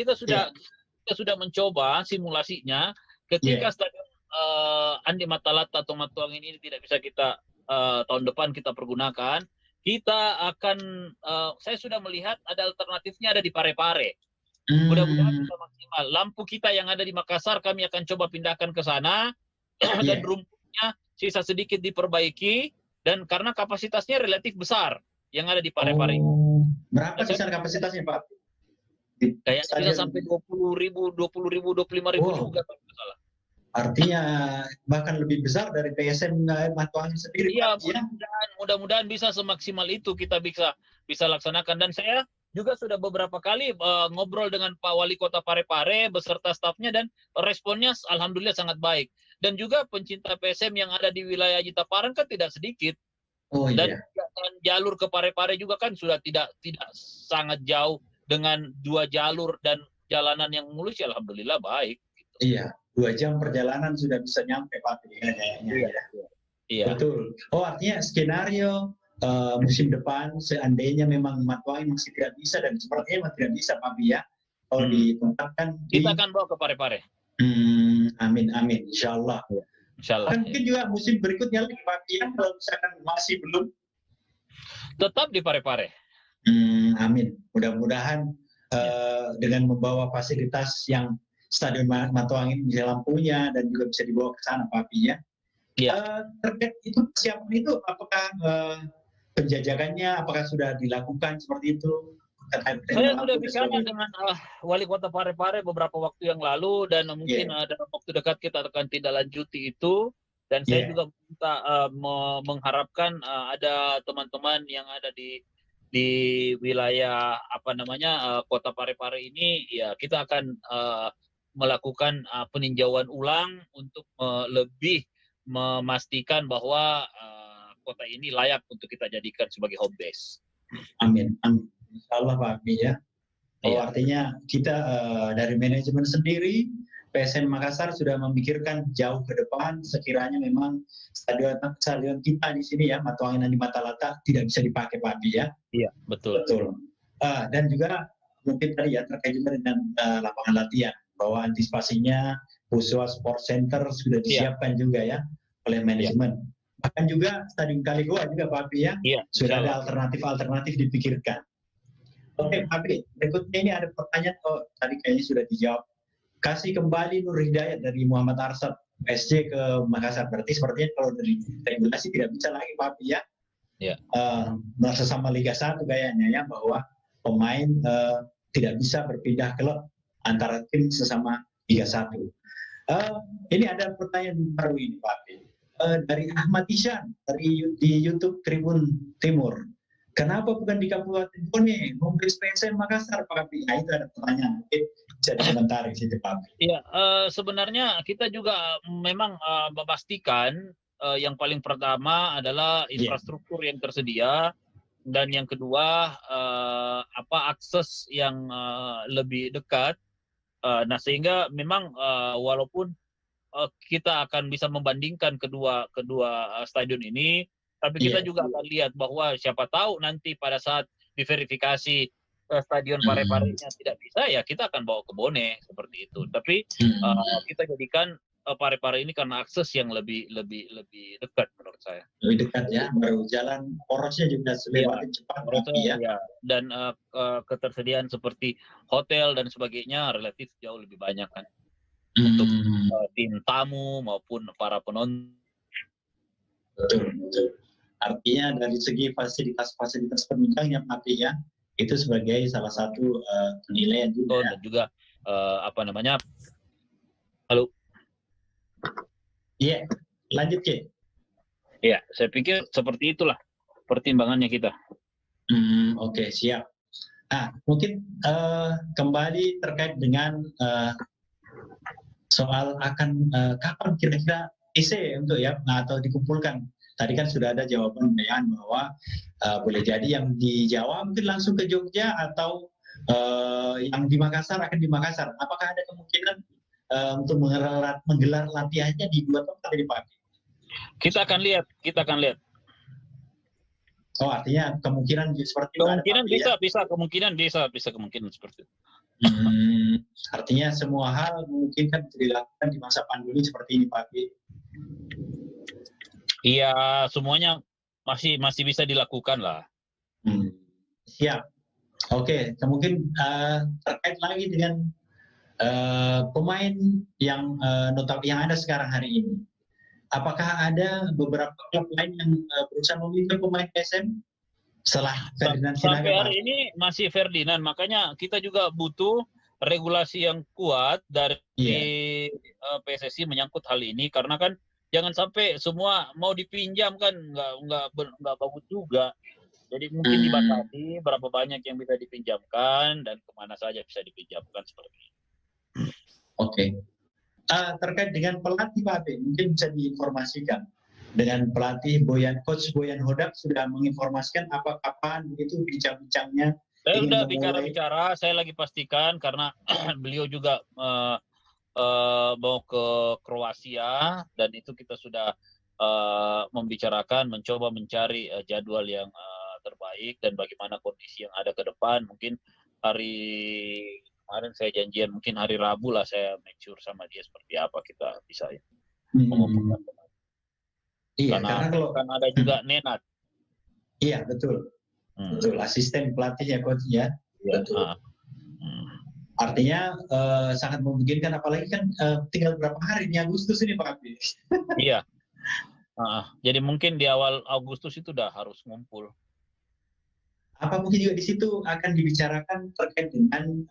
kita sudah mencoba simulasinya ketika stadion Andi Matalata atau Matuangin ini tidak bisa kita tahun depan kita pergunakan, kita akan saya sudah melihat ada alternatifnya ada di Parepare. Mudah-mudahan bisa maksimal. Lampu kita yang ada di Makassar kami akan coba pindahkan ke sana dan rumputnya sisa sedikit diperbaiki dan karena kapasitasnya relatif besar yang ada di Parepare. Berapa besar kapasitasnya, Pak? Kayaknya bisa sampai 20.000, 25.000 juga kalau tidak salah. Artinya bahkan lebih besar dari PSM Matuangin sendiri. Iya, mudah-mudahan bisa semaksimal itu kita bisa laksanakan. Dan saya juga sudah beberapa kali ngobrol dengan Pak Wali Kota Parepare beserta stafnya dan responnya alhamdulillah sangat baik. Dan juga pencinta PSM yang ada di wilayah Jitaparang kan tidak sedikit. Dan jalur ke Parepare juga kan sudah tidak sangat jauh dengan 2 jalur dan jalanan yang mulus ya alhamdulillah baik. Gitu. Iya, 2 jam perjalanan sudah bisa nyampe Pak kayaknya. Iya. Betul. Oh artinya skenario musim depan seandainya memang Matuangin masih tidak bisa dan sepertinya masih tidak bisa Pak ya. Kalau ditempatkan kita akan bawa ke Parepare. Amin insyaallah. Insyaallah. Mungkin juga musim berikutnya lagi Pak ya kalau misalkan masih belum tetap di Parepare. Amin. Mudah-mudahan dengan membawa fasilitas yang Stadion Matuangin bisa lampunya dan juga bisa dibawa ke sana Pak ya. Terkait itu persiapan itu apakah penjajakannya apakah sudah dilakukan seperti itu? Saya sudah bicara dengan Wali Kota Parepare beberapa waktu yang lalu dan mungkin dalam waktu dekat kita akan tindak lanjuti itu dan saya juga minta mengharapkan ada teman-teman yang ada di wilayah Kota Parepare ini ya kita akan melakukan peninjauan ulang untuk lebih memastikan bahwa kota ini layak untuk kita jadikan sebagai home base. Amin. Insyaallah Pak ya. Artinya kita dari manajemen sendiri PSM Makassar sudah memikirkan jauh ke depan sekiranya memang stadion kita di sini ya Matuangin Andi Matalata tidak bisa dipakai Pak ya. Iya, betul. Dan juga mungkin tadi ya terkait juga dengan lapangan latihan bahwa antisipasinya Pusua Sport Center sudah disiapkan juga ya oleh manajemen. Bahkan juga Stadion Kaligoa juga Pak ya sudah ada alternatif dipikirkan. Oke, Pak berikutnya ini ada pertanyaan tadi kayaknya sudah dijawab. Kasih kembali Nur Hidayat dari Muhammad Arsad SC ke Makassar. Berarti sepertinya kalau dari regulasi tidak bisa lagi Pak ya. Sesama Liga 1 kayaknya ya bahwa pemain tidak bisa berpindah klub antara tim sesama Liga 1. Ini ada pertanyaan baru ini Pak dari Ahmad Isyan di YouTube Tribun Timur. Kenapa bukan di Kabupaten Bone, memberi PSM Makassar, Pak Kapi? Nah, itu ada pertanyaan. Bisa dikomentari situ, Pak. Iya, sebenarnya kita juga memang memastikan yang paling pertama adalah infrastruktur yang tersedia dan yang kedua akses yang lebih dekat. Nah, sehingga memang walaupun kita akan bisa membandingkan kedua stadion ini. Tapi kita juga akan lihat bahwa siapa tahu nanti pada saat diverifikasi stadion Parepare-nya tidak bisa, ya kita akan bawa ke Bone seperti itu. Tapi kita jadikan Parepare ini karena akses yang lebih dekat menurut saya. Lebih dekat ya, baru jalan porosnya juga semakin cepat. Dan ketersediaan seperti hotel dan sebagainya relatif jauh lebih banyak kan untuk tim tamu maupun para penonton. Betul. Artinya dari segi fasilitas penunjangnya Pak ya, itu sebagai salah satu penilaian juga. Dan juga halo. Iya, lanjut Ki. Iya, saya pikir seperti itulah pertimbangannya kita. Oke, siap. Nah, mungkin kembali terkait dengan soal akan kapan kira-kira EC untuk atau dikumpulkan. Tadi kan sudah ada jawaban bahwa boleh jadi yang di Jawa mungkin langsung ke Jogja atau yang di Makassar akan di Makassar. Apakah ada kemungkinan untuk menggelar latihannya di 2 tempat ini Pak? Kita akan lihat. Oh artinya kemungkinan seperti itu. Kemungkinan bisa seperti itu. Artinya semua hal mungkin kan bisa dilakukan di masa pandemi seperti ini, Pak. Iya, semuanya masih bisa dilakukan lah. Siap. Oke, mungkin terkait lagi dengan pemain yang yang ada sekarang hari ini. Apakah ada beberapa klub lain yang berusaha meminta pemain PSM setelah Ferdinand Sampai Sinaga, hari ini masih Ferdinand, makanya kita juga butuh regulasi yang kuat dari PSSI menyangkut hal ini, karena kan jangan sampai semua mau dipinjam kan nggak bagus juga. Jadi mungkin dibatasi berapa banyak yang bisa dipinjamkan dan kemana saja bisa dipinjamkan seperti ini. Oke. Terkait dengan pelatih Pak Abe, mungkin bisa diinformasikan dengan pelatih Coach Boyan Hodak sudah menginformasikan apa kapan begitu bincang-bincangnya. Saya sudah bicara, saya lagi pastikan karena beliau juga mau ke Kroasia dan itu kita sudah membicarakan, mencoba mencari jadwal yang terbaik dan bagaimana kondisi yang ada ke depan. Mungkin hari kemarin saya janjian, mungkin hari Rabu lah saya make sure sama dia seperti apa kita bisa mengumpulkan. Iya, karena kalau kan ada juga Nenad. Iya, betul. Betul, asisten pelatih ya coach ya. Betul. Artinya sangat memungkinkan, apalagi kan tinggal berapa hari di Agustus ini Pak Abdi. Iya. Jadi mungkin di awal Agustus itu udah harus ngumpul. Apa mungkin juga di situ akan dibicarakan terkait dengan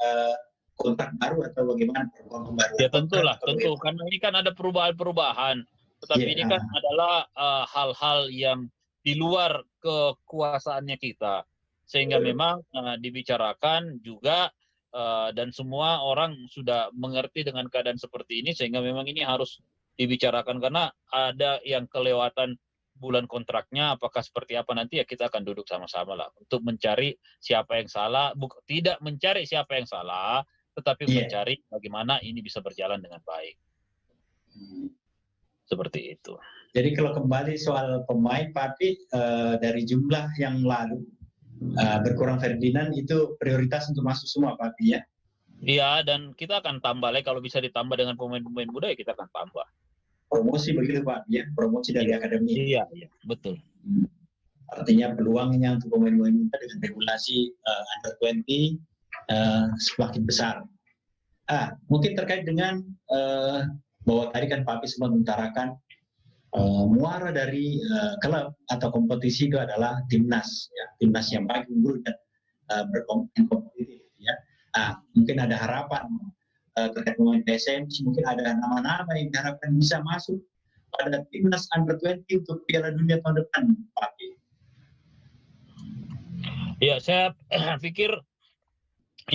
kontrak baru atau bagaimana performa baru? Ya tentulah, tentu karena ini kan ada perubahan-perubahan. Tetapi ini kan adalah hal-hal yang di luar kekuasaannya kita, sehingga memang dibicarakan juga dan semua orang sudah mengerti dengan keadaan seperti ini, sehingga memang ini harus dibicarakan karena ada yang kelewatan bulan kontraknya, apakah seperti apa nanti ya kita akan duduk sama-sama lah untuk mencari siapa yang salah, tidak mencari siapa yang salah, tetapi mencari bagaimana ini bisa berjalan dengan baik. Seperti itu. Jadi kalau kembali soal pemain, Pak Pi, dari jumlah yang lalu berkurang Ferdinand itu prioritas untuk masuk semua, Pak Pi ya? Iya, dan kita akan tambah lagi, kalau bisa ditambah dengan pemain-pemain muda ya kita akan tambah. Promosi begitu Pak ya, promosi dari akademi. Iya, betul. Artinya peluangnya untuk pemain-pemain muda dengan regulasi under 20 semakin besar. Mungkin terkait dengan bahwa tadi kan Pak Pi sempat mengutarakan muara dari klub atau kompetisi itu adalah timnas, ya, timnas yang baik unggul dan berkompetitif. Ya. Mungkin ada harapan terkait pemain PSM, mungkin ada nama-nama yang diharapkan bisa masuk pada timnas under 20 untuk Piala Dunia tahun depan, Pak. Ya, saya pikir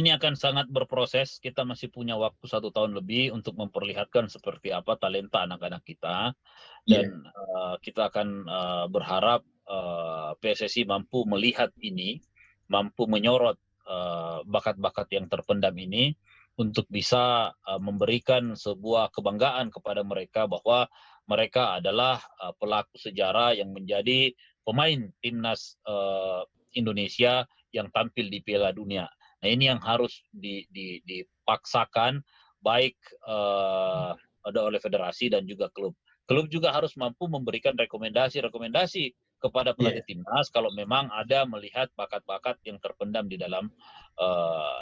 ini akan sangat berproses. Kita masih punya waktu 1 tahun lebih untuk memperlihatkan seperti apa talenta anak-anak kita, dan kita akan berharap PSSI mampu melihat ini, mampu menyorot bakat-bakat yang terpendam ini untuk bisa memberikan sebuah kebanggaan kepada mereka bahwa mereka adalah pelaku sejarah yang menjadi pemain timnas Indonesia yang tampil di Piala Dunia. Nah, ini yang harus dipaksakan baik oleh federasi dan juga klub. Klub juga harus mampu memberikan rekomendasi kepada pelatih timnas kalau memang ada melihat bakat-bakat yang terpendam di dalam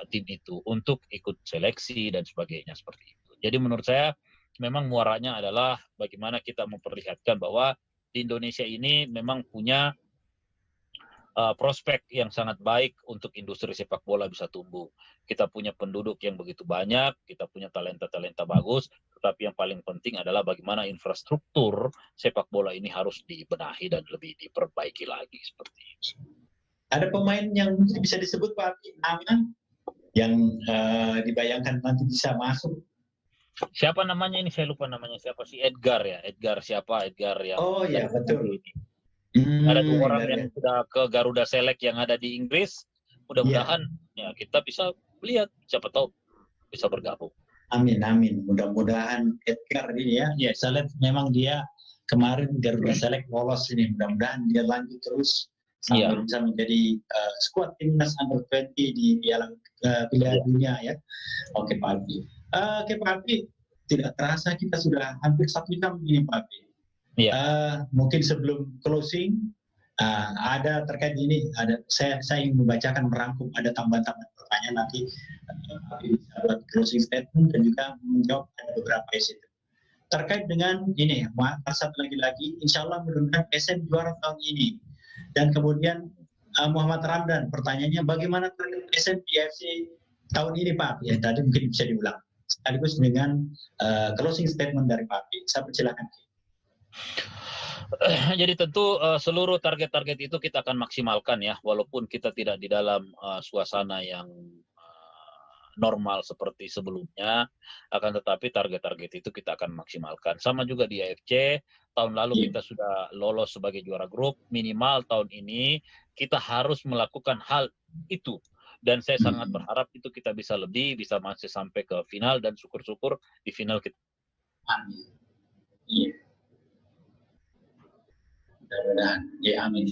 tim itu untuk ikut seleksi dan sebagainya seperti itu. Jadi menurut saya memang muaranya adalah bagaimana kita memperlihatkan bahwa di Indonesia ini memang punya prospek yang sangat baik untuk industri sepak bola bisa tumbuh. Kita punya penduduk yang begitu banyak, kita punya talenta-talenta bagus, tetapi yang paling penting adalah bagaimana infrastruktur sepak bola ini harus dibenahi dan lebih diperbaiki lagi seperti itu. Ada pemain yang bisa disebut Pak nama yang dibayangkan nanti bisa masuk? Siapa namanya ini? Saya lupa namanya siapa sih? Edgar ya? Edgar siapa? Edgar yang iya betul. Ada 2 orang yang sudah ke Garuda Select yang ada di Inggris. Mudah-mudahan ya kita bisa lihat, siapa tahu bisa bergabung. Amin. Mudah-mudahan Edgar ini ya saya lihat memang dia kemarin Garuda Select lolos ini. Mudah-mudahan dia lanjut terus sampai bisa menjadi skuad timnas under 20 di Piala Dunia ya. Oke Pak Alfi. Oke Pak Alfi, tidak terasa kita sudah hampir 1 jam ini Pak Alfi. Mungkin sebelum closing ada terkait ini, saya ingin membacakan merangkum, ada tambahan-tambahan pertanyaan nanti bisa buat closing statement dan juga menjawab beberapa isu terkait dengan ini. Satu lagi, insya Allah mudah-mudahan PSM juara tahun ini. Dan kemudian Muhammad Ramdan, pertanyaannya bagaimana target PSM di AFC tahun ini Pak? Ya tadi mungkin bisa diulang sekaligus dengan closing statement dari Pak. Saya persilakan. Jadi tentu seluruh target-target itu kita akan maksimalkan ya, walaupun kita tidak di dalam suasana yang normal seperti sebelumnya, akan tetapi target-target itu kita akan maksimalkan. Sama juga di AFC, tahun lalu kita sudah lolos sebagai juara grup, minimal tahun ini kita harus melakukan hal itu. Dan saya sangat berharap itu kita bisa lebih, bisa masih sampai ke final, dan syukur-syukur di final kita. Amin. Iya. Mudah-mudahan, ya amin.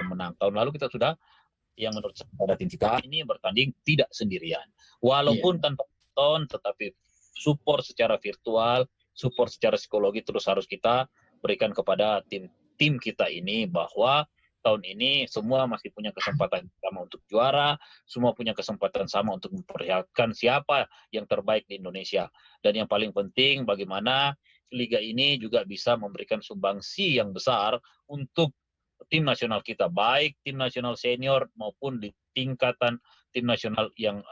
Menang. Tahun lalu kita sudah, yang menurut saya pada tim kita ini bertanding tidak sendirian. Walaupun tanpa penonton, tetapi support secara virtual, support secara psikologi terus harus kita berikan kepada tim kita ini, bahwa tahun ini semua masih punya kesempatan sama untuk juara, semua punya kesempatan sama untuk memperlihatkan siapa yang terbaik di Indonesia. Dan yang paling penting bagaimana liga ini juga bisa memberikan sumbangsi yang besar untuk tim nasional kita, baik tim nasional senior maupun di tingkatan tim nasional yang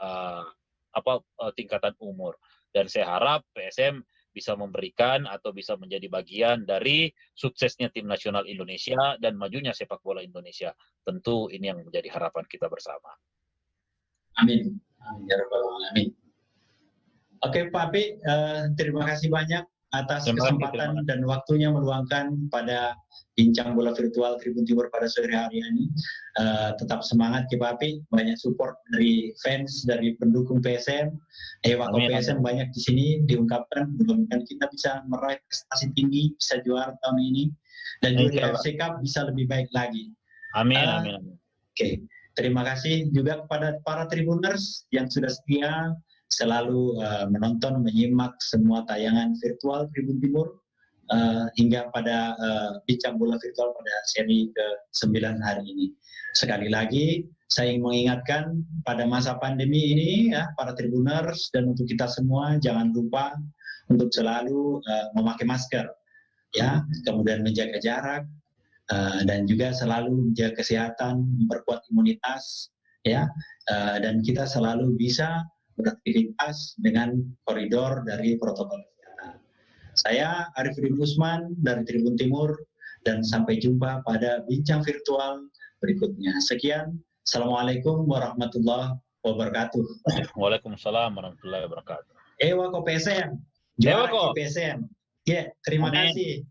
tingkatan umur. Dan saya harap PSM bisa memberikan atau bisa menjadi bagian dari suksesnya tim nasional Indonesia dan majunya sepak bola Indonesia. Tentu ini yang menjadi harapan kita bersama. Amin. Amin. Ya Rabbal Alamin. Oke Pak Api, terima kasih banyak atas kesempatan dan waktunya meluangkan pada bincang bola virtual Tribun Timur pada sore hari ini. Tetap semangat Pak Api, banyak support dari fans, dari pendukung PSM. Waktu PSM banyak di sini diungkapkan, mudah-mudahan kita bisa meraih prestasi tinggi, bisa juara tahun ini, dan juga AFC Cup bisa lebih baik lagi. Amin, amin. Oke, terima kasih juga kepada para Tribuners yang sudah setia selalu menonton, menyimak semua tayangan virtual Tribun Timur hingga pada bincang bola virtual pada seri ke-9 hari ini. Sekali lagi, saya ingin mengingatkan pada masa pandemi ini, ya, para Tribuners dan untuk kita semua, jangan lupa untuk selalu memakai masker, ya, kemudian menjaga jarak, dan juga selalu menjaga kesehatan, memperkuat imunitas, ya, dan kita selalu bisa beraktivitas dengan koridor dari protokol kesehatan. Saya Arifin Usman dari Tribun Timur, dan sampai jumpa pada bincang virtual berikutnya. Sekian, Assalamualaikum warahmatullahi wabarakatuh. Waalaikumsalam warahmatullahi wabarakatuh. Ewa ko PSM, juara PSM. Terima kasih.